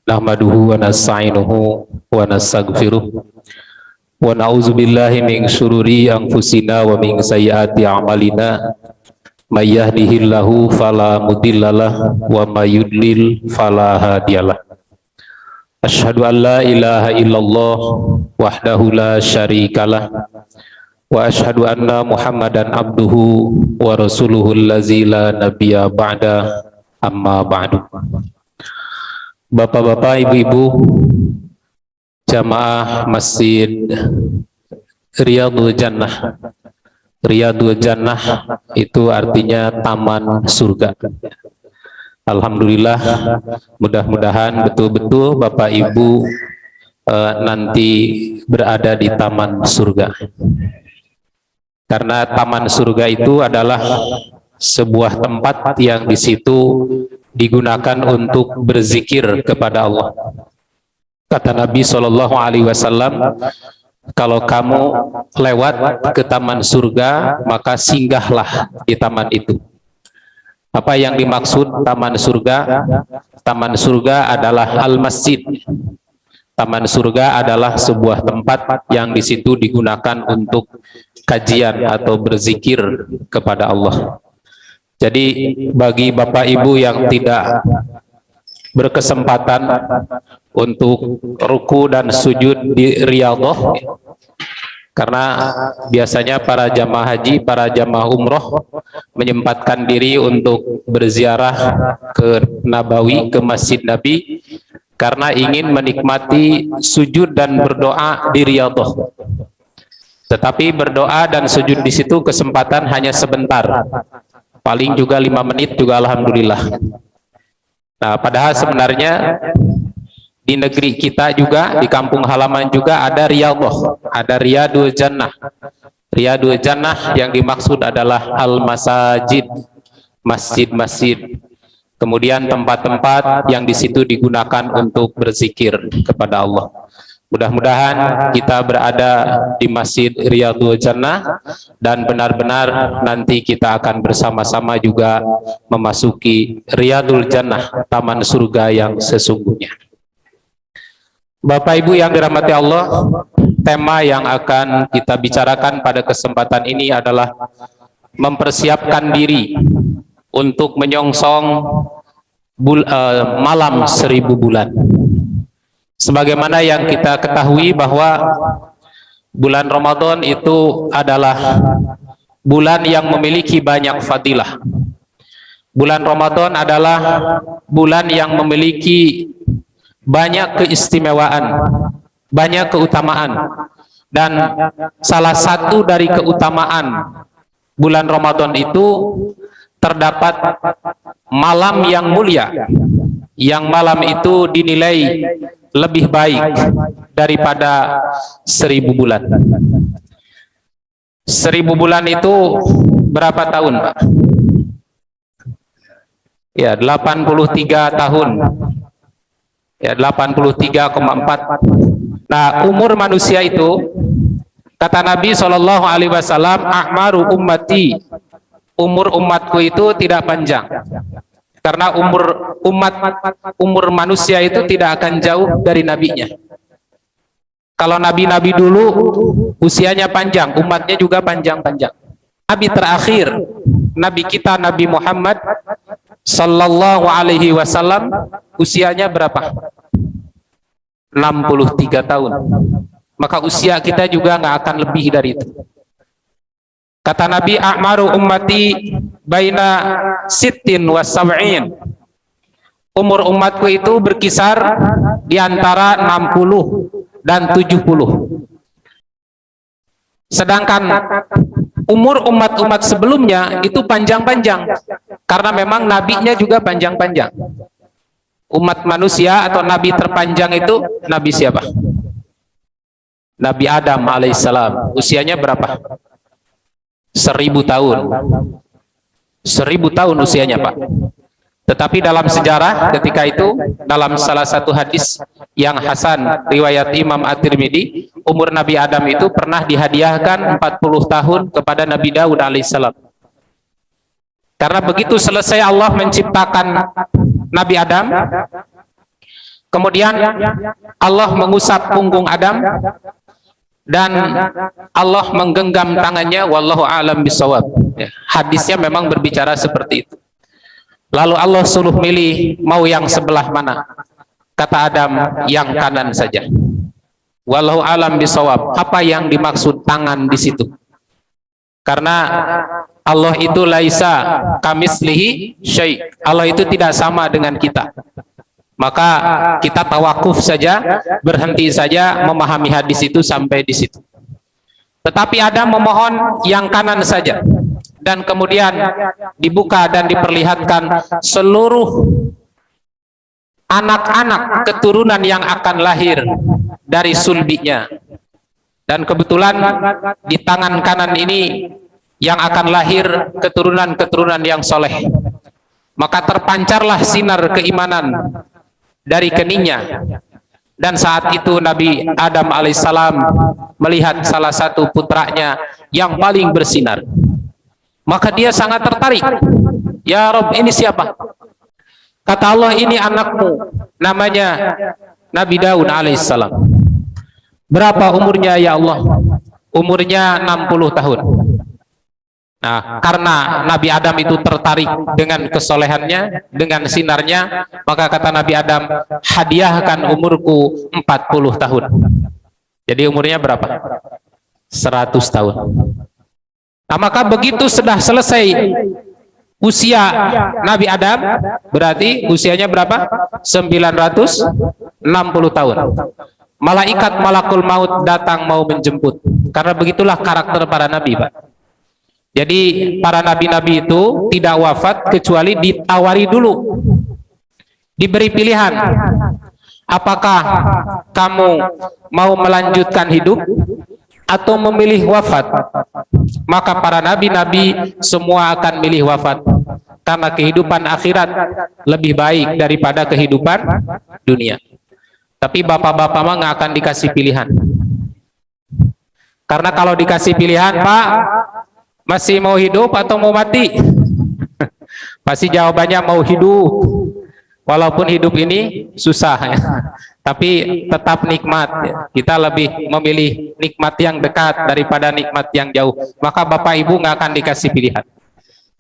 Nahmaduhu wa nasta'inuhu wa nastaghfiruh wa na'udzu billahi min syururi anfusina wa min sayyiati a'malina may yahdihillahu fala mudhillalah wa may yudlil fala hadiyalah. Asyhadu an la ilaha illallah wahdahu la syarikalah wa asyhadu anna Muhammadan abduhu wa rasuluhu allazi la nabiyya ba'da, amma ba'du. Bapak-bapak, ibu-ibu, jamaah Masjid Riyadul Jannah. Riyadul Jannah itu artinya taman surga. Alhamdulillah, mudah-mudahan betul-betul Bapak Ibu nanti berada di taman surga. Karena taman surga itu adalah sebuah tempat yang di situ digunakan untuk berzikir kepada Allah. Kata Nabi SAW, kalau kamu lewat ke taman surga, maka singgahlah di taman itu. Apa yang dimaksud taman surga? Taman surga adalah al-masjid. Taman surga adalah sebuah tempat yang di situ digunakan untuk kajian atau berzikir kepada Allah. Jadi bagi Bapak Ibu yang tidak berkesempatan untuk ruku dan sujud di Riyadhah, karena biasanya para jamaah haji, para jamaah umroh menyempatkan diri untuk berziarah ke Nabawi, ke Masjid Nabi, karena ingin menikmati sujud dan berdoa di Riyadhah. Tetapi berdoa dan sujud di situ kesempatan hanya sebentar. Paling juga 5 menit juga alhamdulillah. Nah, padahal sebenarnya di negeri kita juga, di kampung halaman juga ada Riyadhah, ada Riyadul Jannah. Riyadul Jannah yang dimaksud adalah al-masajid, masjid-masjid. Kemudian tempat-tempat yang di situ digunakan untuk berzikir kepada Allah. Mudah-mudahan kita berada di Masjid Riyadul Jannah dan benar-benar nanti kita akan bersama-sama juga memasuki Riyadul Jannah, taman surga yang sesungguhnya. Bapak Ibu yang dirahmati Allah, tema yang akan kita bicarakan pada kesempatan ini adalah mempersiapkan diri untuk menyongsong malam 1000 bulan. Sebagaimana yang kita ketahui bahwa bulan Ramadan itu adalah bulan yang memiliki banyak fadilah. Bulan Ramadan adalah bulan yang memiliki banyak keistimewaan, banyak keutamaan. Dan salah satu dari keutamaan bulan Ramadan itu terdapat malam yang mulia, yang malam itu dinilai lebih baik daripada 1000 bulan. 1000 bulan itu berapa tahun, Pak? Ya, 83 tahun. Ya, 83,4. Nah, umur manusia itu, kata Nabi SAW, ahmaru ummati, umur umatku itu tidak panjang. Karena umur manusia itu tidak akan jauh dari nabinya. Kalau nabi-nabi dulu usianya panjang, umatnya juga panjang-panjang. Nabi terakhir, nabi kita Nabi Muhammad sallallahu alaihi wasallam, usianya berapa? 63 tahun. Maka usia kita juga nggak akan lebih dari itu. Kata Nabi, a'maru ummati baina sittin wa sab'in. Umur umatku itu berkisar di antara 60 dan 70. Sedangkan umur umat-umat sebelumnya itu panjang-panjang. Karena memang nabinya juga panjang-panjang. Umat manusia atau nabi terpanjang itu nabi siapa? Nabi Adam alaihissalam. Usianya berapa? 1000 tahun. 1000 tahun usianya, Pak. Tetapi dalam sejarah ketika itu, dalam salah satu hadis yang hasan riwayat Imam At-Tirmidzi, umur Nabi Adam itu pernah dihadiahkan 40 tahun kepada Nabi Daud alaihissalam. Karena begitu selesai Allah menciptakan Nabi Adam, Kemudian Allah mengusap punggung Adam dan Allah menggenggam tangannya, wallahu a'lam bishawab. Ya, hadisnya memang berbicara seperti itu. Lalu Allah suruh milih mau yang sebelah mana. Kata Adam, yang kanan saja. Wallahu a'lam bishawab. Apa yang dimaksud tangan di situ? Karena Allah itu laisa kamislihi syai'. Allah itu tidak sama dengan kita. Maka kita tawakuf saja, berhenti saja memahami hadis itu sampai di situ. Tetapi Adam memohon yang kanan saja, dan kemudian dibuka dan diperlihatkan seluruh anak-anak keturunan yang akan lahir dari sulbinya. Dan kebetulan di tangan kanan ini yang akan lahir keturunan-keturunan yang soleh. Maka terpancarlah sinar keimanan dari keningnya. Dan saat itu Nabi Adam alaihissalam melihat salah satu putranya yang paling bersinar. Maka dia sangat tertarik. Ya Rob, ini siapa? Kata Allah, ini anakmu, namanya Nabi Daud alaihissalam. Berapa umurnya ya Allah? Umurnya 60 tahun. Nah, karena Nabi Adam itu tertarik dengan kesolehannya, dengan sinarnya, maka kata Nabi Adam, hadiahkan umurku 40 tahun. Jadi umurnya berapa? 100 tahun. Nah, maka begitu sudah selesai usia Nabi Adam, berarti usianya berapa? 960 tahun. Malaikat malakul maut datang mau menjemput. Karena begitulah karakter para nabi, Pak. Jadi para nabi-nabi itu tidak wafat kecuali ditawari dulu, diberi pilihan, apakah kamu mau melanjutkan hidup atau memilih wafat. Maka para nabi-nabi semua akan milih wafat, karena kehidupan akhirat lebih baik daripada kehidupan dunia. Tapi bapak-bapak mah nggak akan dikasih pilihan, karena kalau dikasih pilihan, Pak, masih mau hidup atau mau mati? Pasti jawabannya mau hidup. Walaupun hidup ini susah ya, tapi tetap nikmat ya. Kita lebih memilih nikmat yang dekat daripada nikmat yang jauh. Maka bapak ibu nggak akan dikasih pilihan.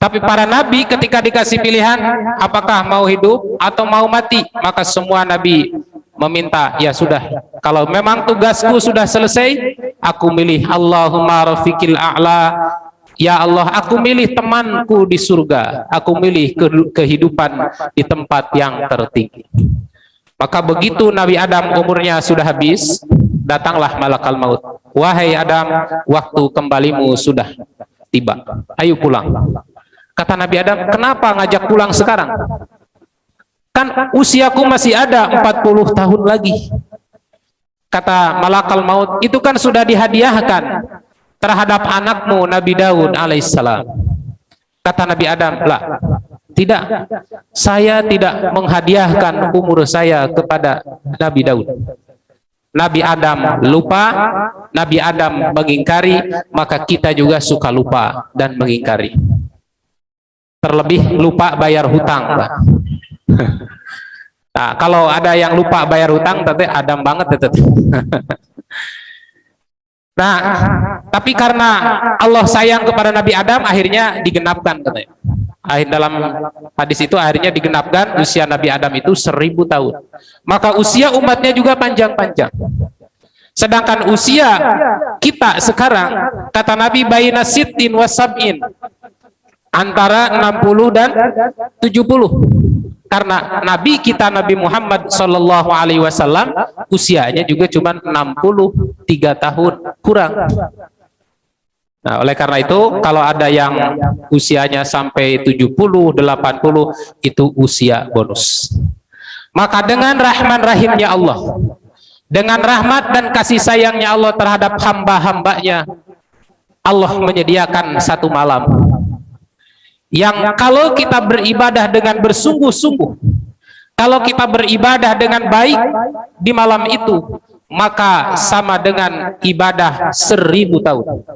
Tapi para nabi ketika dikasih pilihan, apakah mau hidup atau mau mati, maka semua nabi meminta, ya sudah, kalau memang tugasku sudah selesai, aku milih Allahumma rafiqil a'la. Ya Allah, aku milih temanku di surga, aku milih kehidupan di tempat yang tertinggi. Maka begitu Nabi Adam umurnya sudah habis, datanglah malakal maut. Wahai Adam, waktu kembalimu sudah tiba, ayo pulang. Kata Nabi Adam, kenapa ngajak pulang sekarang? Kan usiaku masih ada 40 tahun lagi. Kata malakal maut, itu kan sudah dihadiahkan terhadap anakmu Nabi Daud alaihissalam. Kata Nabi Adam, lah, tidak, saya tidak menghadiahkan umur saya kepada Nabi Daud. Nabi Adam lupa, Nabi Adam mengingkari, maka kita juga suka lupa dan mengingkari. Terlebih lupa bayar hutang, Pak. Nah, kalau ada yang lupa bayar hutang, tete Adam banget, tete. Nah, tapi karena Allah sayang kepada Nabi Adam, akhirnya digenapkan, katanya. Dalam hadis itu akhirnya digenapkan usia Nabi Adam itu 1000 tahun. Maka usia umatnya juga panjang-panjang. Sedangkan usia kita sekarang, kata Nabi, baina sittin wa sab'in, antara 60 dan 70. Karena Nabi kita Nabi Muhammad Sallallahu Alaihi Wasallam usianya juga cuma 63 tahun kurang. Nah, oleh karena itu kalau ada yang usianya sampai 70, 80 itu usia bonus. Maka dengan rahman rahimnya Allah, dengan rahmat dan kasih sayangnya Allah terhadap hamba-hambanya, Allah menyediakan satu malam yang kalau kita beribadah dengan bersungguh-sungguh, kalau kita beribadah dengan baik di malam itu, maka sama dengan ibadah 1000 tahun.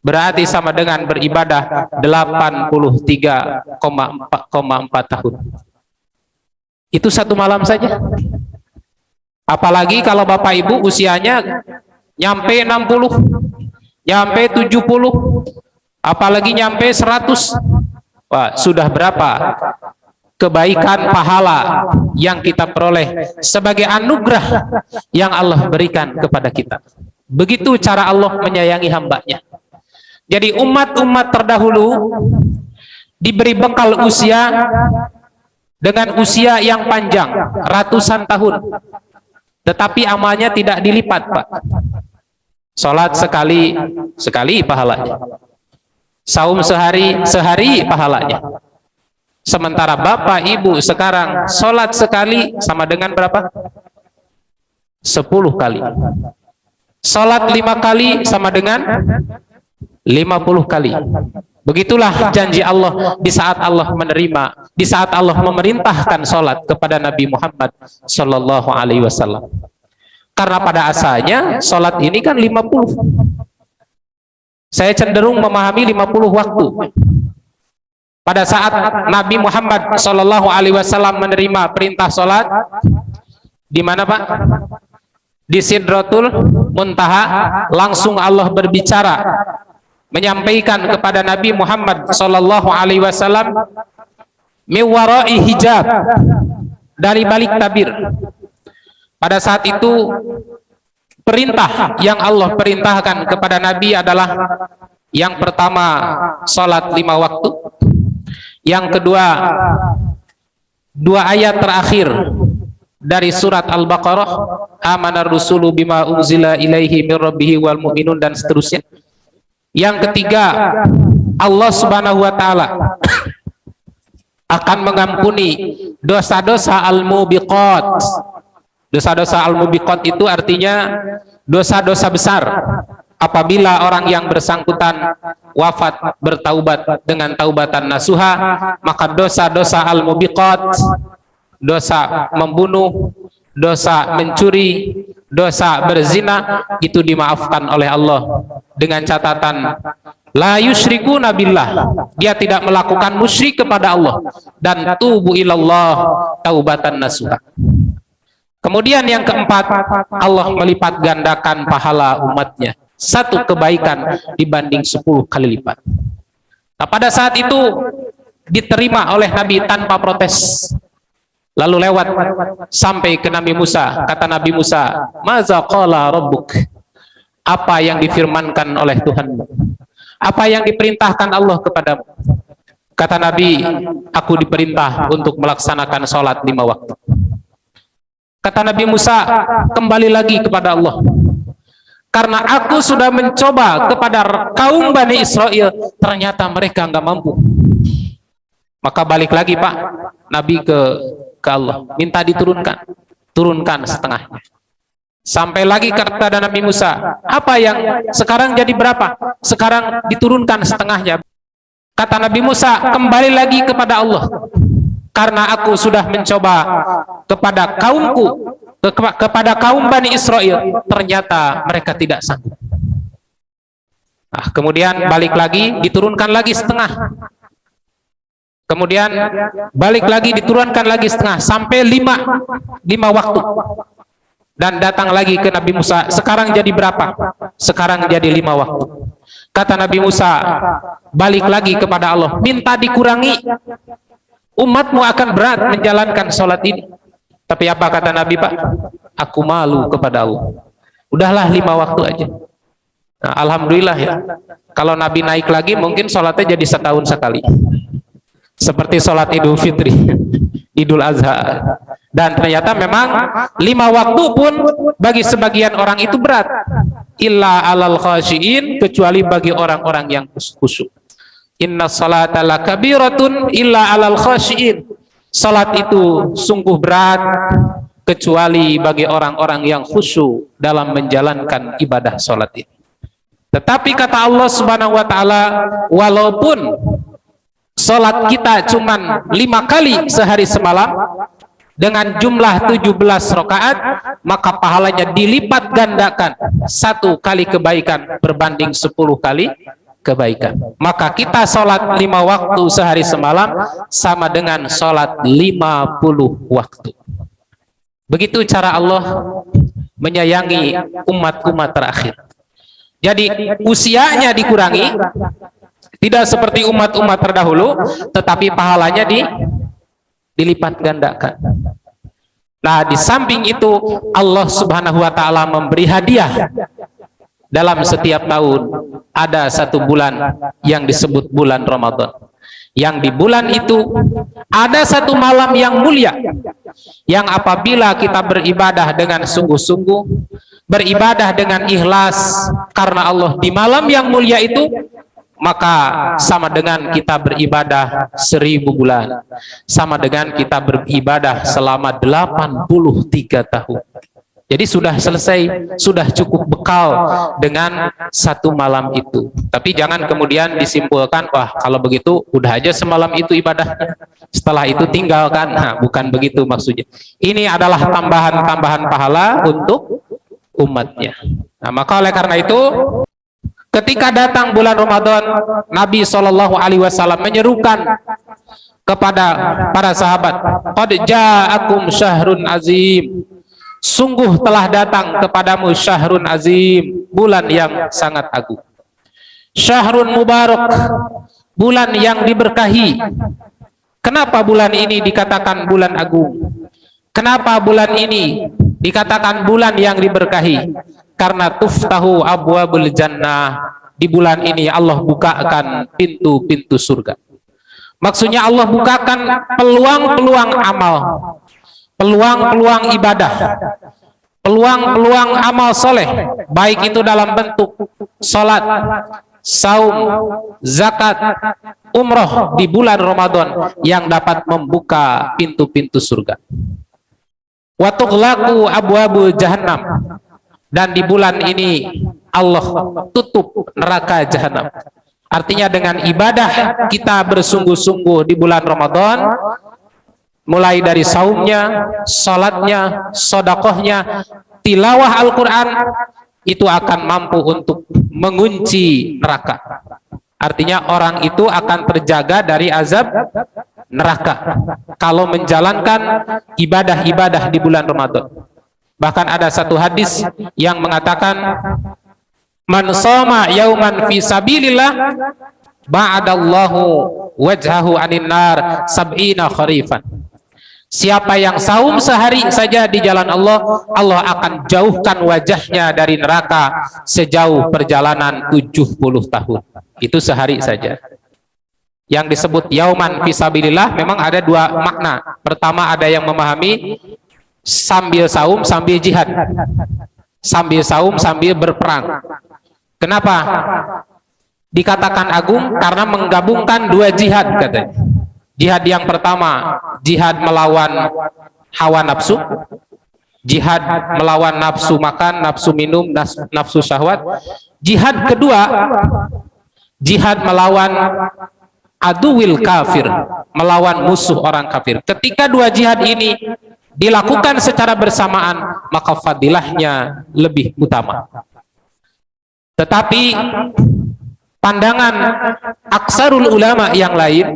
Berarti sama dengan beribadah 83,4 tahun. Itu satu malam saja. Apalagi kalau Bapak Ibu usianya nyampe 60, nyampe 70, apalagi nyampe 100. Wah, sudah berapa kebaikan pahala yang kita peroleh sebagai anugerah yang Allah berikan kepada kita. Begitu cara Allah menyayangi hambanya. Jadi umat-umat terdahulu diberi bekal usia dengan usia yang panjang, ratusan tahun, tetapi amalnya tidak dilipat, Pak. Sholat sekali pahalanya, saum sehari pahalanya. Sementara Bapak Ibu sekarang sholat sekali sama dengan berapa? 10 kali. Sholat 5 kali sama dengan 50 kali. Begitulah janji Allah di saat Allah menerima, di saat Allah memerintahkan sholat kepada Nabi Muhammad Sallallahu Alaihi Wasallam. Karena pada asalnya sholat ini kan 50. Saya cenderung memahami 50 waktu. Pada saat Nabi Muhammad Sallallahu Alaihi Wasallam menerima perintah sholat, di mana Pak? Di Sidratul Muntaha, langsung Allah berbicara, menyampaikan kepada Nabi Muhammad Sallallahu Alaihi Wasallam, miwarai hijab, dari balik tabir. Pada saat itu perintah yang Allah perintahkan kepada Nabi adalah yang pertama sholat 5 waktu, yang kedua 2 ayat terakhir dari surat Al-Baqarah, amanar rusulu bima unzila ilaihi mir rabbihi wal mu'minun, dan seterusnya. Yang ketiga, Allah Subhanahu wa taala akan mengampuni dosa-dosa al-mubiqat. Dosa-dosa al-mubiqat itu artinya dosa-dosa besar. Apabila orang yang bersangkutan wafat bertaubat dengan taubatan nasuha, maka dosa-dosa al-mubiqat, dosa membunuh, dosa mencuri, dosa berzina, itu dimaafkan oleh Allah dengan catatan la yusyrikuna billah, dia tidak melakukan musyrik kepada Allah, dan tubu ilallah taubatan nasuha. Kemudian yang keempat, Allah melipat gandakan pahala umatnya, 1 kebaikan dibanding 10 kali lipat. Nah, pada saat itu diterima oleh Nabi tanpa protes. Lalu lewat sampai ke Nabi Musa. Kata Nabi Musa, maza qala rabbuk, apa yang difirmankan oleh Tuhanmu, apa yang diperintahkan Allah kepadamu. Kata Nabi, aku diperintah untuk melaksanakan sholat 5 waktu. Kata Nabi Musa, kembali lagi kepada Allah, karena aku sudah mencoba kepada kaum Bani Israel, ternyata mereka nggak mampu. Maka balik lagi Pak Nabi ke Allah, minta turunkan setengahnya. Sampai lagi kata Nabi Musa, apa yang sekarang jadi berapa? Sekarang diturunkan setengahnya. Kata Nabi Musa, kembali lagi kepada Allah, karena aku sudah mencoba kepada kaumku, kepada kaum Bani Israel, ternyata mereka tidak sanggup. Nah, kemudian balik lagi, diturunkan lagi setengah. Kemudian balik lagi, diturunkan lagi setengah, sampai 5 waktu. Dan datang lagi ke Nabi Musa, sekarang jadi berapa? Sekarang jadi 5 waktu. Kata Nabi Musa, balik lagi kepada Allah, minta dikurangi, umatmu akan berat menjalankan sholat ini. Tapi apa kata Nabi Pak? Aku malu kepada Allah, udahlah 5 waktu aja. Nah, alhamdulillah ya, kalau Nabi naik lagi mungkin sholatnya jadi setahun sekali, seperti sholat Idul Fitri, Idul Adha. Dan ternyata memang 5 waktu pun bagi sebagian orang itu berat, illa alal khashiin, kecuali bagi orang-orang yang khusyuk. Inna salata lakabiratun illa alal khashiin, salat itu sungguh berat kecuali bagi orang-orang yang khusyuk dalam menjalankan ibadah salat ini. Tetapi kata Allah Subhanahu wa taala, walaupun salat kita cuman 5 kali sehari semalam dengan jumlah 17 rakaat, maka pahalanya dilipat gandakan, 1 kali kebaikan berbanding 10 kali kebaikan. Maka kita sholat 5 waktu sehari semalam sama dengan sholat 50 waktu. Begitu cara Allah menyayangi umat-umat terakhir. Jadi usianya dikurangi, tidak seperti umat-umat terdahulu, tetapi pahalanya dilipat gandakan. Nah, di samping itu Allah Subhanahu wa taala memberi hadiah. Dalam setiap tahun ada satu bulan yang disebut bulan Ramadan. Yang di bulan itu ada satu malam yang mulia, yang apabila kita beribadah dengan sungguh-sungguh, beribadah dengan ikhlas karena Allah di malam yang mulia itu, maka sama dengan kita beribadah 1000 bulan, sama dengan kita beribadah selama 83 tahun. Jadi sudah selesai, sudah cukup bekal dengan satu malam itu. Tapi jangan kemudian disimpulkan, wah kalau begitu udah aja semalam itu ibadahnya, setelah itu tinggalkan. Nah, bukan begitu maksudnya. Ini adalah tambahan-tambahan pahala untuk umatnya. Nah, maka oleh karena itu, ketika datang bulan Ramadan, Nabi SAW menyerukan kepada para sahabat, qad ja'akum syahrun azim, sungguh telah datang kepadamu syahrun azim, bulan yang sangat agung. Syahrun mubarak, bulan yang diberkahi. Kenapa bulan ini dikatakan bulan agung? Kenapa bulan ini dikatakan bulan yang diberkahi? Karena tuftahu abwabul jannah. Di bulan ini Allah bukakan pintu-pintu surga. Maksudnya Allah bukakan peluang-peluang amal, peluang-peluang ibadah, peluang-peluang amal soleh, baik itu dalam bentuk salat, saum, zakat, umroh di bulan Ramadan yang dapat membuka pintu-pintu surga. Wa tughlaqu abwabu jahannam, dan di bulan ini Allah tutup neraka jahanam. Artinya dengan ibadah kita bersungguh-sungguh di bulan Ramadan, mulai dari saumnya, salatnya, sodakohnya, tilawah Al-Quran, itu akan mampu untuk mengunci neraka. Artinya orang itu akan terjaga dari azab neraka kalau menjalankan ibadah-ibadah di bulan Ramadan. Bahkan ada satu hadis yang mengatakan, man shoma yauman fi sabilillah ba'adallahu wajhahu anin nar sab'ina kharifan. Siapa yang saum sehari saja di jalan Allah, Allah akan jauhkan wajahnya dari neraka sejauh perjalanan 70 tahun. Itu sehari saja. Yang disebut yauman fisabilillah memang ada dua makna. Pertama, ada yang memahami sambil saum sambil jihad, sambil saum sambil berperang. Kenapa dikatakan agung? Karena menggabungkan dua jihad katanya. Jihad yang pertama, jihad melawan hawa nafsu, jihad melawan nafsu makan, nafsu minum, nafsu syahwat. Jihad kedua, jihad melawan aduwil kafir, melawan musuh orang kafir. Ketika dua jihad ini dilakukan secara bersamaan, maka fadilahnya lebih utama. Tetapi pandangan aksarul ulama yang lain,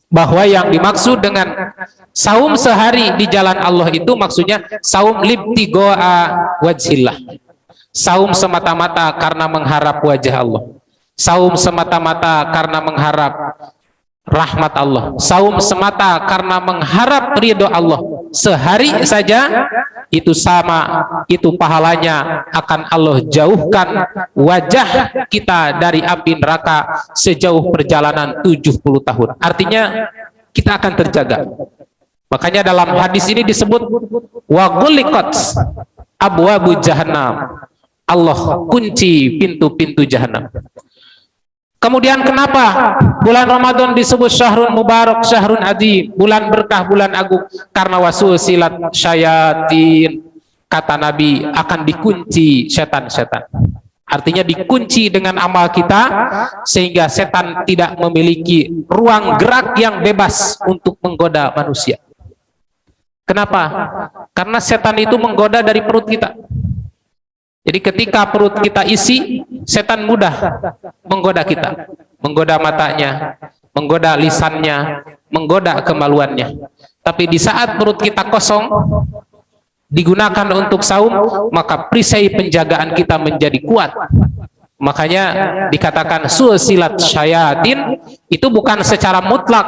bahwa yang dimaksud dengan saum sehari di jalan Allah itu maksudnya saum libtigoa wajhillah, saum semata-mata karena mengharap wajah Allah, saum semata-mata karena mengharap rahmat Allah, saum semata karena mengharap ridho Allah. Sehari saja itu sama, itu pahalanya akan Allah jauhkan wajah kita dari api neraka sejauh perjalanan 70 tahun. Artinya kita akan terjaga. Makanya dalam hadis ini disebut wa ghuliqat abwabu jahannam, Allah kunci pintu-pintu jahanam. Kemudian kenapa bulan Ramadan disebut syahrun mubarak, syahrun azim, bulan berkah, bulan agung? Karena wasusilat syayatin, kata Nabi, akan dikunci setan-setan. Artinya dikunci dengan amal kita, sehingga setan tidak memiliki ruang gerak yang bebas untuk menggoda manusia. Kenapa? Karena setan itu menggoda dari perut kita. Jadi ketika perut kita isi, setan mudah menggoda kita, menggoda matanya, menggoda lisannya, menggoda kemaluannya. Tapi di saat perut kita kosong, digunakan untuk saum, maka perisai penjagaan kita menjadi kuat. Makanya dikatakan sulsilat syayatin, itu bukan secara mutlak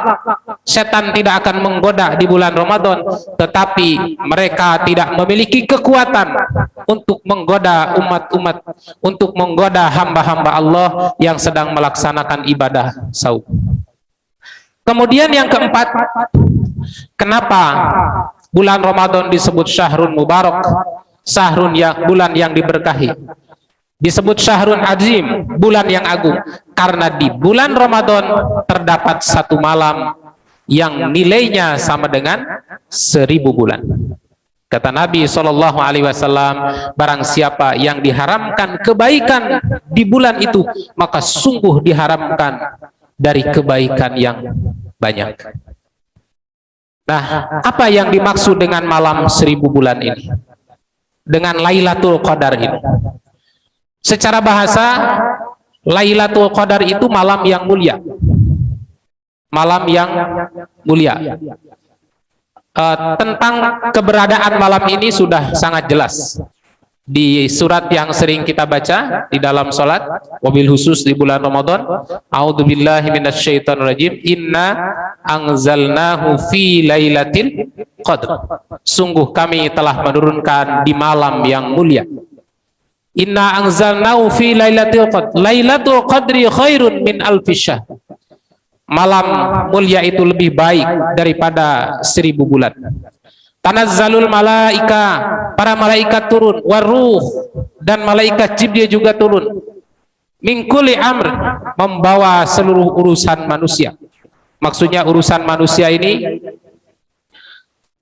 setan tidak akan menggoda di bulan Ramadan, tetapi mereka tidak memiliki kekuatan untuk menggoda umat-umat, untuk menggoda hamba-hamba Allah yang sedang melaksanakan ibadah saum. Kemudian yang keempat, kenapa bulan Ramadan disebut syahrun mubarak, syahrun yang bulan yang diberkahi, disebut syahrun azim, bulan yang agung? Karena di bulan Ramadan terdapat satu malam yang nilainya sama dengan 1000 bulan. Kata Nabi SAW, barang siapa yang diharamkan kebaikan di bulan itu, maka sungguh diharamkan dari kebaikan yang banyak. Nah, apa yang dimaksud dengan malam 1000 bulan ini, dengan Lailatul Qadar ini? Secara bahasa, Lailatul Qadar itu malam yang mulia. Malam yang mulia. Tentang keberadaan malam ini sudah sangat jelas di surat yang sering kita baca di dalam sholat, wabil khusus di bulan Ramadan. A'udzubillahi minasyaitonirrajim. Inna anzalnahu fi lailatil qadr. Sungguh kami telah menurunkan di malam yang mulia. Inna anzalnahu fi lailatul qadr. Lailatul qadri khairun min alfi syahr. Malam mulia itu lebih baik daripada 1000 bulan. Tanazzalul malaika, para malaikat turun, waruh, dan malaikat Jibril juga turun. Min kulli amr, membawa seluruh urusan manusia. Maksudnya urusan manusia ini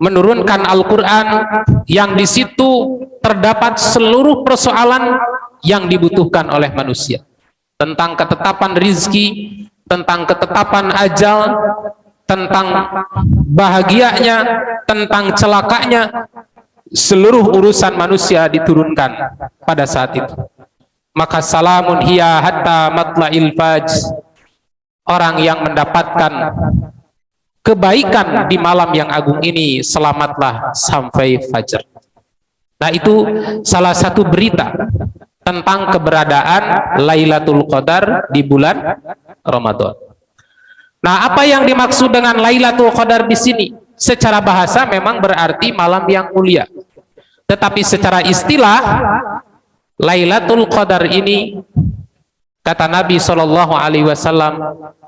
menurunkan Al-Quran yang di situ terdapat seluruh persoalan yang dibutuhkan oleh manusia, tentang ketetapan rizki, tentang ketetapan ajal, tentang bahagianya, tentang celakanya. Seluruh urusan manusia diturunkan pada saat itu. Maka salamun hiya hatta matla'il fajr, orang yang mendapatkan kebaikan di malam yang agung ini, selamatlah sampai fajar. Nah, itu salah satu berita tentang keberadaan Lailatul Qadar di bulan Ramadan. Nah, apa yang dimaksud dengan Lailatul Qadar di sini? Secara bahasa memang berarti malam yang mulia. Tetapi secara istilah, Lailatul Qadar ini, kata Nabi SAW,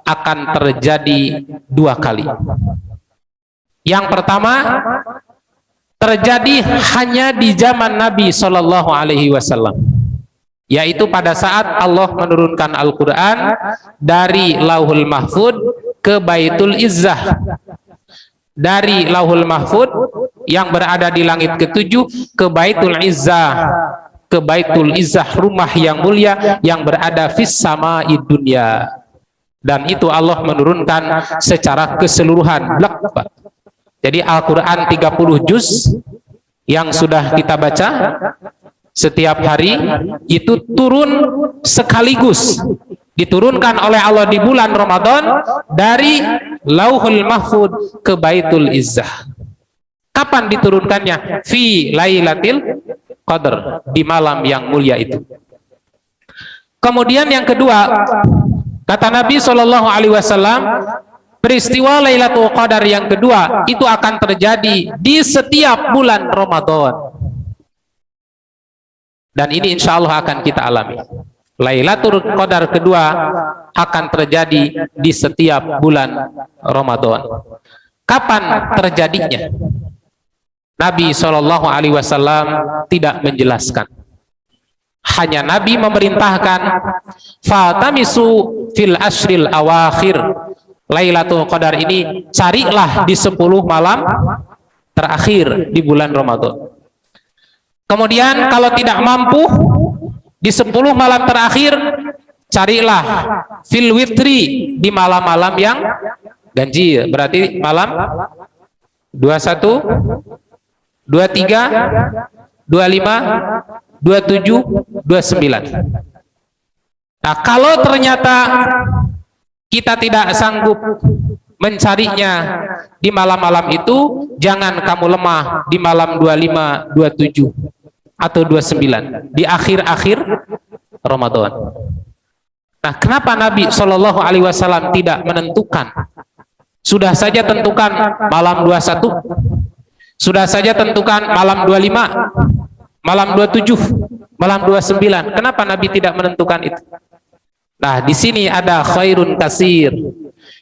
akan terjadi 2 kali. Yang pertama, terjadi hanya di zaman Nabi SAW, yaitu pada saat Allah menurunkan Al-Quran dari Lauhul Mahfud ke Baitul Izzah, dari Lauhul Mahfud yang berada di langit ke-7 ke Baitul Izzah, ke Baitul Izzah, rumah yang mulia yang berada fis sama'id dunya. Dan itu Allah menurunkan secara keseluruhan. Jadi Al-Quran 30 juz yang sudah kita baca setiap hari itu turun sekaligus, diturunkan oleh Allah di bulan Ramadan dari Lauhul Mahfud ke Baitul Izzah. Kapan diturunkannya? Fi Lailatul Qadar, di malam yang mulia itu. Kemudian yang kedua, kata Nabi SAW, peristiwa Lailatul Qadar yang kedua itu akan terjadi di setiap bulan Ramadan. Dan ini insya Allah akan kita alami. Lailatul Qadar kedua akan terjadi di setiap bulan Ramadan. Kapan terjadinya? Nabi SAW tidak menjelaskan. Hanya Nabi memerintahkan, fatamisu fil ashril awakhir, Lailatul Qadar ini carilah di 10 malam terakhir di bulan Ramadan. Kemudian kalau tidak mampu di 10 malam terakhir, carilah fil witri, di malam-malam yang ganjil. Berarti malam 21, 23, 25, 27, 29. Nah, kalau ternyata kita tidak sanggup mencarinya di malam-malam itu, jangan kamu lemah di malam 25, 27 atau 29 di akhir-akhir Ramadan. Nah, kenapa Nabi Shallallahu Alaihi Wasallam tidak menentukan? Sudah saja tentukan malam 21, sudah saja tentukan malam 25, malam 27, malam 29. Kenapa Nabi tidak menentukan itu? Nah, di sini ada khairun kasir.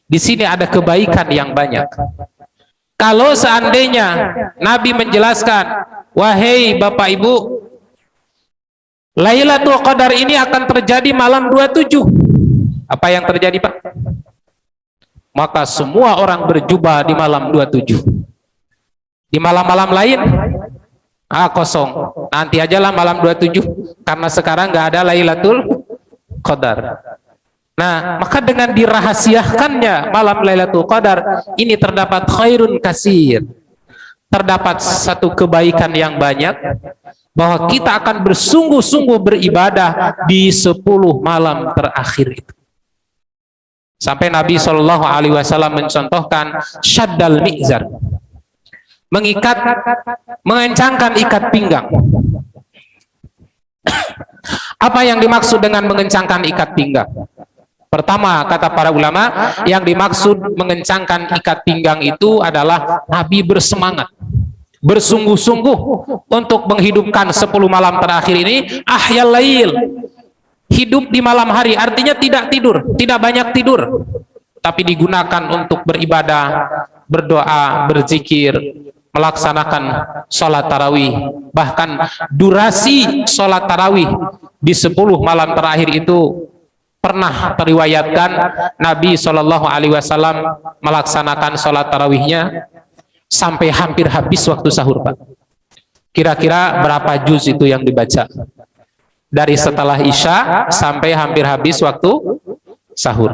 Di sini ada kebaikan yang banyak. Kalau seandainya Nabi menjelaskan, wahai Bapak Ibu, Lailatul Qadar ini akan terjadi malam 27. Apa yang terjadi, Pak? Maka semua orang berjubah di malam 27. Di malam-malam lain, kosong. Nanti ajalah malam 27, karena sekarang nggak ada Lailatul Qadar. Nah, maka dengan dirahasiakannya malam Lailatul Qadar ini terdapat khairun kasir. Terdapat satu kebaikan yang banyak, bahwa kita akan bersungguh-sungguh beribadah di 10 malam terakhir itu. Sampai Nabi Shallallahu Alaihi Wasallam mencontohkan syaddal mi'zar, mengencangkan ikat pinggang. Apa yang dimaksud dengan mengencangkan ikat pinggang? Pertama, kata para ulama, yang dimaksud mengencangkan ikat pinggang itu adalah Nabi bersemangat, bersungguh-sungguh untuk menghidupkan 10 malam terakhir ini. Ahyal lail, hidup di malam hari, artinya tidak tidur, tidak banyak tidur, tapi digunakan untuk beribadah, berdoa, berzikir, melaksanakan sholat tarawih. Bahkan durasi sholat tarawih di 10 malam terakhir itu pernah teriwayatkan Nabi Shallallahu Alaihi Wasallam melaksanakan sholat tarawihnya sampai hampir habis waktu sahur, Pak. Kira-kira berapa juz itu yang dibaca? Dari setelah Isya sampai hampir habis waktu sahur.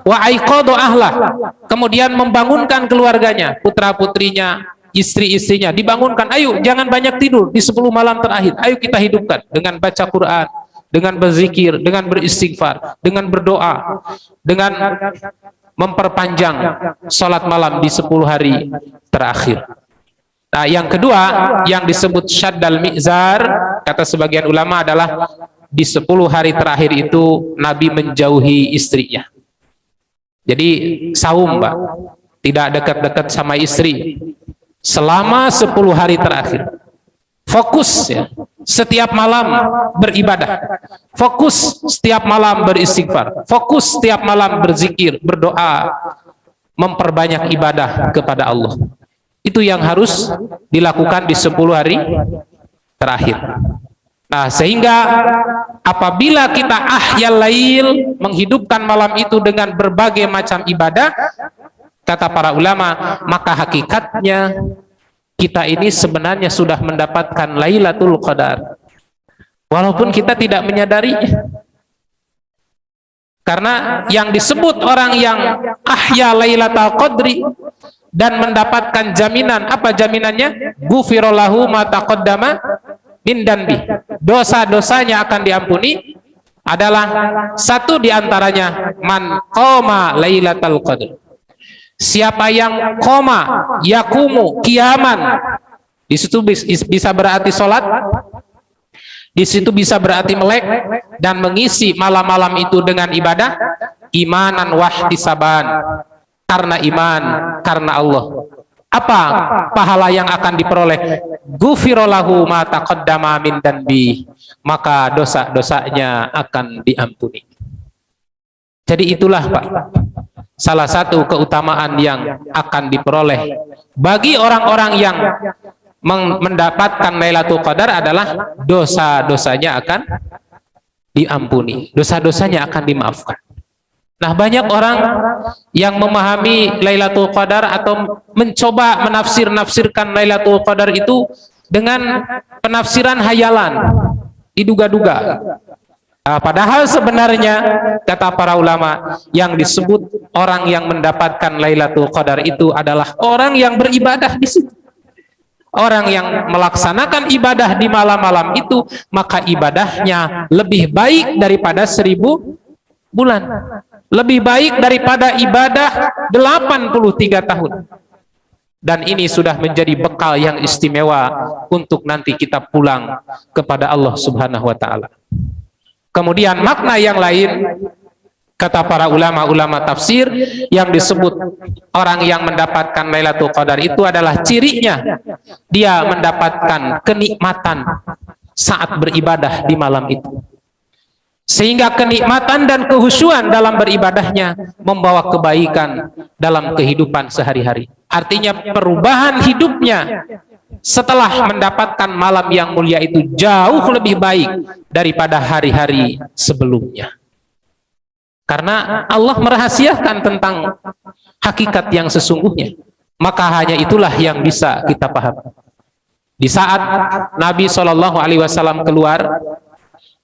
Wa aiqadha ahlah, kemudian membangunkan keluarganya, putra-putrinya, istri-istrinya, dibangunkan. Ayo, jangan banyak tidur di 10 malam terakhir. Ayo kita hidupkan dengan baca Quran, dengan berzikir, dengan beristighfar, dengan berdoa, dengan memperpanjang sholat malam di 10 hari terakhir. Nah, yang kedua yang disebut syaddal mi'zar, kata sebagian ulama, adalah di 10 hari terakhir itu Nabi menjauhi istrinya. Jadi saum, Pak, tidak dekat-dekat sama istri selama 10 hari terakhir. Fokus ya, setiap malam beribadah, fokus setiap malam beristighfar, fokus setiap malam berzikir, berdoa, memperbanyak ibadah kepada Allah. Itu yang harus dilakukan di 10 hari terakhir. Nah, sehingga apabila kita ahyal lail, menghidupkan malam itu dengan berbagai macam ibadah, kata para ulama, maka hakikatnya kita ini sebenarnya sudah mendapatkan Lailatul Qadar, walaupun kita tidak menyadarinya. Karena yang disebut orang yang ahya Lailatul Qadri dan mendapatkan jaminan, apa jaminannya? Ghufirallahu ma taqaddama min danbi, dosa-dosanya akan diampuni, adalah satu diantaranya man qoma Lailatul Qadr. Siapa yang koma, yakumu, kiaman, di situ bisa berarti sholat, di situ bisa berarti melek, dan mengisi malam-malam itu dengan ibadah, imanan wahtisaban, karena iman, karena Allah. Apa pahala yang akan diperoleh? Ghufirallahu ma taqaddama min danbi, maka dosa-dosanya akan diampuni. Jadi itulah, Pak, salah satu keutamaan yang akan diperoleh bagi orang-orang yang mendapatkan Lailatul Qadar adalah dosa-dosanya akan diampuni, dosa-dosanya akan dimaafkan. Nah, banyak orang yang memahami Lailatul Qadar atau mencoba menafsir-nafsirkan Lailatul Qadar itu dengan penafsiran hayalan, diduga-duga. Nah, padahal sebenarnya kata para ulama, yang disebut orang yang mendapatkan Lailatul Qadar itu adalah orang yang beribadah di situ. Orang yang melaksanakan ibadah di malam-malam itu, maka ibadahnya lebih baik daripada 1000 bulan. lebih baik daripada ibadah 83 tahun. Dan ini sudah menjadi bekal yang istimewa untuk nanti kita pulang kepada Allah Subhanahu wa taala. Kemudian makna yang lain, kata para ulama-ulama tafsir, yang disebut orang yang mendapatkan Lailatul Qadar itu adalah cirinya dia mendapatkan kenikmatan saat beribadah di malam itu, sehingga kenikmatan dan kehusyuan dalam beribadahnya membawa kebaikan dalam kehidupan sehari-hari. Artinya perubahan hidupnya setelah mendapatkan malam yang mulia itu jauh lebih baik daripada hari-hari sebelumnya. Karena Allah merahasiakan tentang hakikat yang sesungguhnya, maka hanya itulah yang bisa kita paham. Di saat Nabi SAW keluar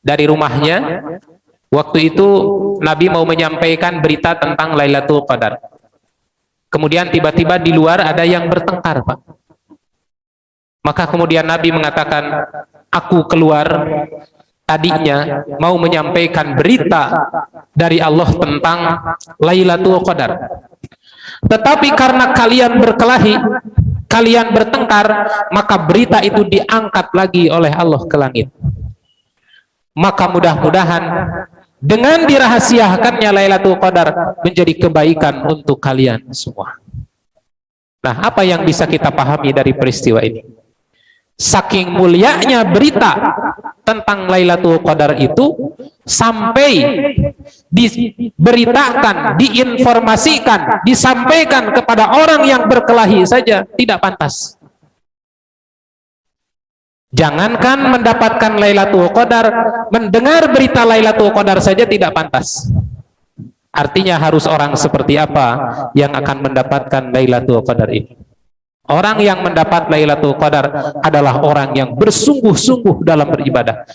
dari rumahnya, waktu itu Nabi mau menyampaikan berita tentang Lailatul Qadar. Kemudian tiba-tiba di luar ada yang bertengkar, Pak. Maka kemudian Nabi mengatakan, aku keluar tadinya mau menyampaikan berita dari Allah tentang Lailatul Qadar, tetapi karena kalian berkelahi, kalian bertengkar, maka berita itu diangkat lagi oleh Allah ke langit. Maka mudah-mudahan dengan dirahasiakannya Lailatul Qadar menjadi kebaikan untuk kalian semua. Nah, apa yang bisa kita pahami dari peristiwa ini? Saking mulianya berita tentang Lailatul Qadar itu sampai diberitakan, diinformasikan, disampaikan kepada orang yang berkelahi saja tidak pantas. Jangankan mendapatkan Lailatul Qadar, mendengar berita Lailatul Qadar saja tidak pantas. Artinya harus orang seperti apa yang akan mendapatkan Lailatul Qadar ini? Orang yang mendapat Lailatul Qadar adalah orang yang bersungguh-sungguh dalam beribadah,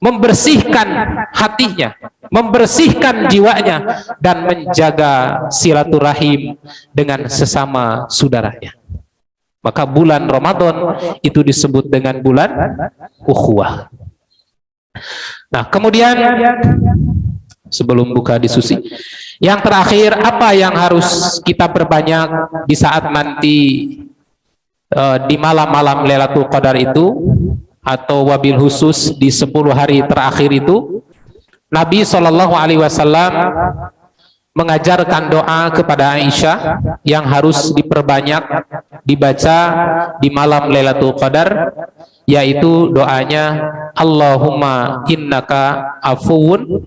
membersihkan hatinya, membersihkan jiwanya, dan menjaga silaturahim dengan sesama saudaranya. Maka bulan Ramadan itu disebut dengan bulan ukhuwah. Nah, kemudian sebelum buka diskusi, yang terakhir, apa yang harus kita perbanyak di saat nanti di malam-malam Lailatul Qadar itu, atau wabil khusus di 10 hari terakhir itu? Nabi SAW mengajarkan doa kepada Aisyah yang harus diperbanyak dibaca di malam Lailatul Qadar, yaitu doanya Allahumma innaka afuwun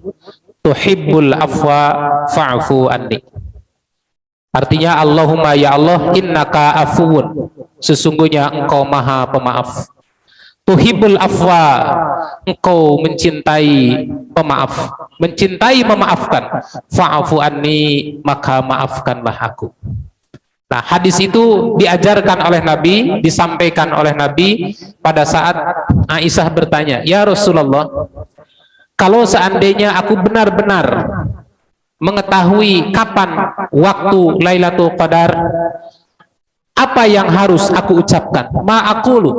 tuhibbul afwa fa'fu anni. Artinya, Allahumma, ya Allah, innaka afuwun, sesungguhnya engkau maha pemaaf, tuhibbul afwa, engkau mencintai pemaaf, mencintai memaafkan, fa'fu anni, maka maafkanlah aku. Nah, hadis itu diajarkan oleh Nabi, disampaikan oleh Nabi pada saat Aisyah bertanya, ya Rasulullah, kalau seandainya aku benar-benar mengetahui kapan waktu Lailatul Qadar, apa yang harus aku ucapkan? Ma'akulu,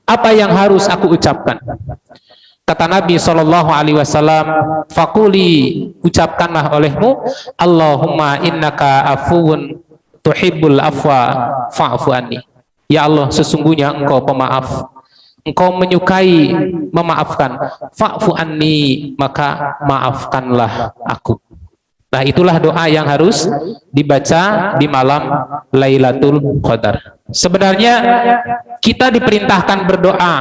apa yang harus aku ucapkan? Kata Nabi SAW, fakuli, ucapkanlah olehmu, Allahumma innaka afuwun tuhibbul afwa fa'fu anni. Ya Allah, sesungguhnya engkau pemaaf, engkau menyukai memaafkan, fa'fu anni, maka maafkanlah aku. Nah, itulah doa yang harus dibaca di malam Lailatul Qadar. Sebenarnya kita diperintahkan berdoa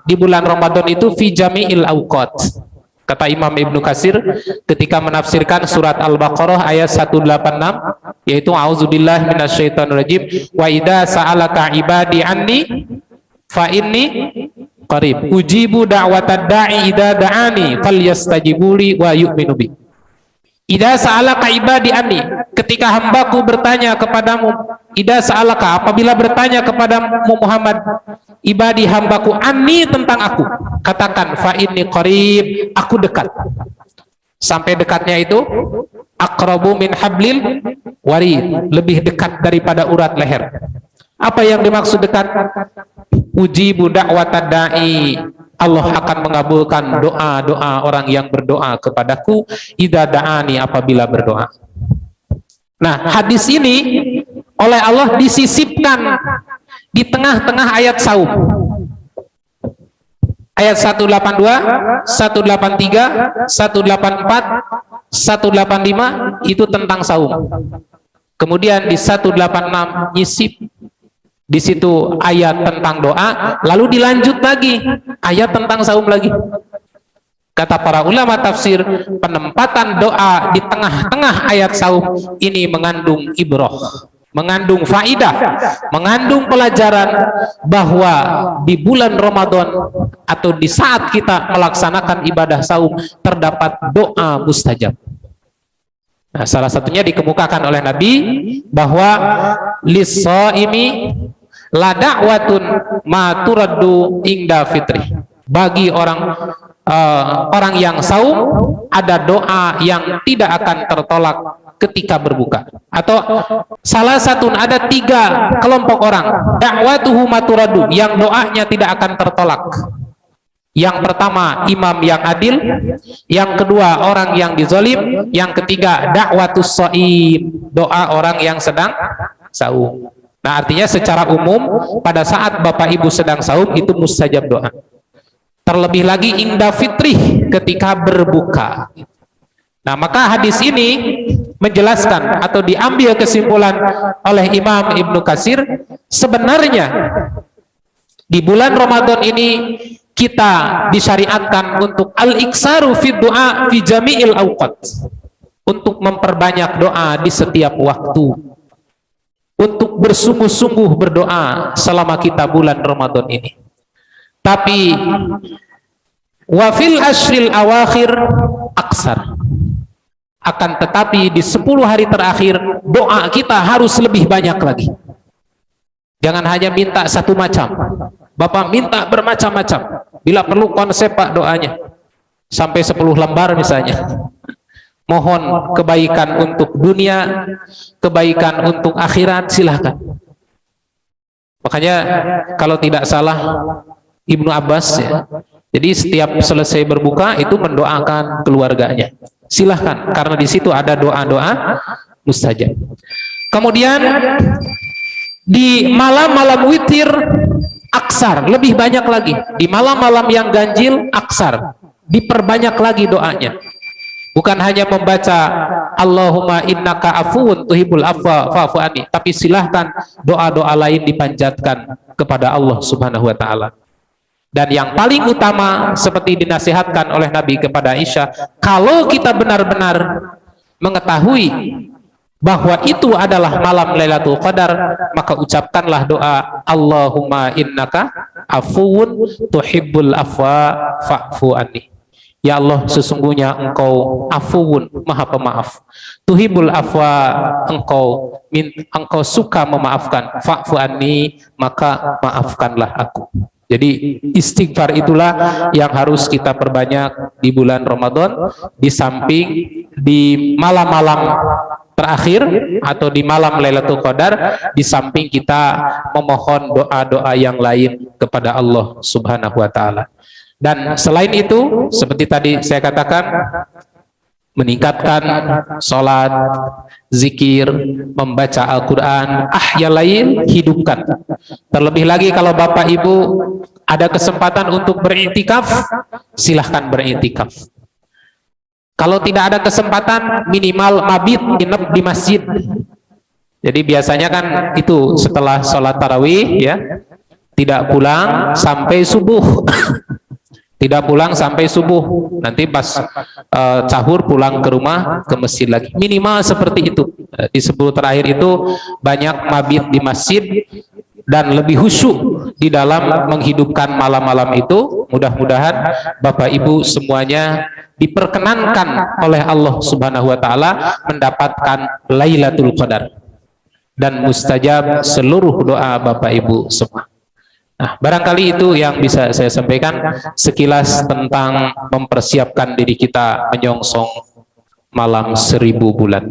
di bulan Ramadan itu fi jami'il awqat. Kata Imam Ibnu Katsir ketika menafsirkan surat Al-Baqarah ayat 186, yaitu a'udzubillahi minasyaitonirrajim, wa idza sa'alaka ibadi anni fa inni qarib ujibu da'watad da'i idza da'ani falyastajibuli wa yu'minu bi. Idza sa'alaka ibadi anni, ketika hambaku bertanya kepadamu, idza sa'alaka, apabila bertanya kepadamu Muhammad, ibadi hambaku anni, tentang aku, katakan fa inni qarib, aku dekat. Sampai dekatnya itu aqrabu min hablil warid, lebih dekat daripada urat leher. Apa yang dimaksud dekat? Ujibu da'watad da'i, Allah akan mengabulkan doa-doa orang yang berdoa kepadaku, idza da'ani, apabila berdoa. Nah, hadis ini oleh Allah disisipkan di tengah-tengah ayat saum. Ayat 182, 183, 184, 185 itu tentang saum. Kemudian di 186 nyisip, di situ ayat tentang doa, lalu dilanjut lagi ayat tentang saum lagi. Kata para ulama tafsir, penempatan doa di tengah-tengah ayat saum ini mengandung ibrah, mengandung faidah, mengandung pelajaran bahwa di bulan Ramadan atau di saat kita melaksanakan ibadah saum terdapat doa mustajab. Nah, salah satunya dikemukakan oleh Nabi bahwa lis-shaimi la da'watun ma turaddu inda fitri. Bagi orang yang saum ada doa yang tidak akan tertolak ketika berbuka. Atau salah satu, ada 3 kelompok orang, da'watuhu maturaddu, yang doanya tidak akan tertolak. Yang pertama, imam yang adil. Yang kedua, orang yang dizalim. Yang ketiga, da'watus shaim, doa orang yang sedang saum. Nah, artinya secara umum pada saat Bapak Ibu sedang saum itu mustajab doa. Terlebih lagi inda fitrih, ketika berbuka. Nah, maka hadis ini menjelaskan atau diambil kesimpulan oleh Imam Ibnu Katsir, sebenarnya di bulan Ramadan ini kita disyariatkan untuk al-iksaru fi du'a fi jami'il awqat, untuk memperbanyak doa di setiap waktu, untuk bersungguh-sungguh berdoa selama kita bulan Ramadan ini. Tapi wa fil ashril awakhir aksar, akan tetapi di 10 hari terakhir doa kita harus lebih banyak lagi. Jangan hanya minta satu macam. Bapak minta bermacam-macam. Bila perlu konsep Pak doanya. Sampai 10 lembar misalnya. Mohon kebaikan untuk dunia, kebaikan untuk akhirat, silahkan. Makanya kalau tidak salah Ibnu Abbas ya, jadi setiap selesai berbuka itu mendoakan keluarganya. Silahkan, karena di situ ada doa-doa mustajab. Kemudian di malam-malam witir aksar, lebih banyak lagi. Di malam-malam yang ganjil aksar, diperbanyak lagi doanya. Bukan hanya membaca Allahumma innaka afuwun tuhibbul afwa fa'fu anni, tapi silahkan doa-doa lain dipanjatkan kepada Allah Subhanahu wa taala. Dan yang paling utama seperti dinasihatkan oleh Nabi kepada Aisyah, kalau kita benar-benar mengetahui bahwa itu adalah malam Lailatul Qadar, maka ucapkanlah doa Allahumma innaka afuwun tuhibbul afwa fa'fu anni. Ya Allah, sesungguhnya Engkau afuwun, maha pemaaf, tuhibbul afwa, Engkau suka memaafkan, fa'fu anni, maka maafkanlah aku. Jadi istighfar itulah yang harus kita perbanyak di bulan Ramadan, di samping di malam-malam terakhir atau di malam Lailatul Qadar, di samping kita memohon doa-doa yang lain kepada Allah Subhanahu wa taala. Dan selain itu, seperti tadi saya katakan, meningkatkan sholat, zikir, membaca Al-Quran, ahyalail, hidupkan. Terlebih lagi kalau Bapak Ibu ada kesempatan untuk beriktikaf, silahkan beriktikaf. Kalau tidak ada kesempatan, minimal mabit, nginep di masjid. Jadi biasanya kan itu setelah sholat tarawih ya, tidak pulang sampai subuh. Tidak pulang sampai subuh, nanti pas sahur pulang ke rumah, ke masjid lagi. Minimal seperti itu. Di 10 terakhir itu banyak mabit di masjid dan lebih khusyuk di dalam menghidupkan malam-malam itu. Mudah-mudahan Bapak Ibu semuanya diperkenankan oleh Allah Subhanahu wa taala mendapatkan Lailatul Qadar dan mustajab seluruh doa Bapak Ibu semua. Nah, barangkali itu yang bisa saya sampaikan sekilas tentang mempersiapkan diri kita menyongsong malam 1000 bulan.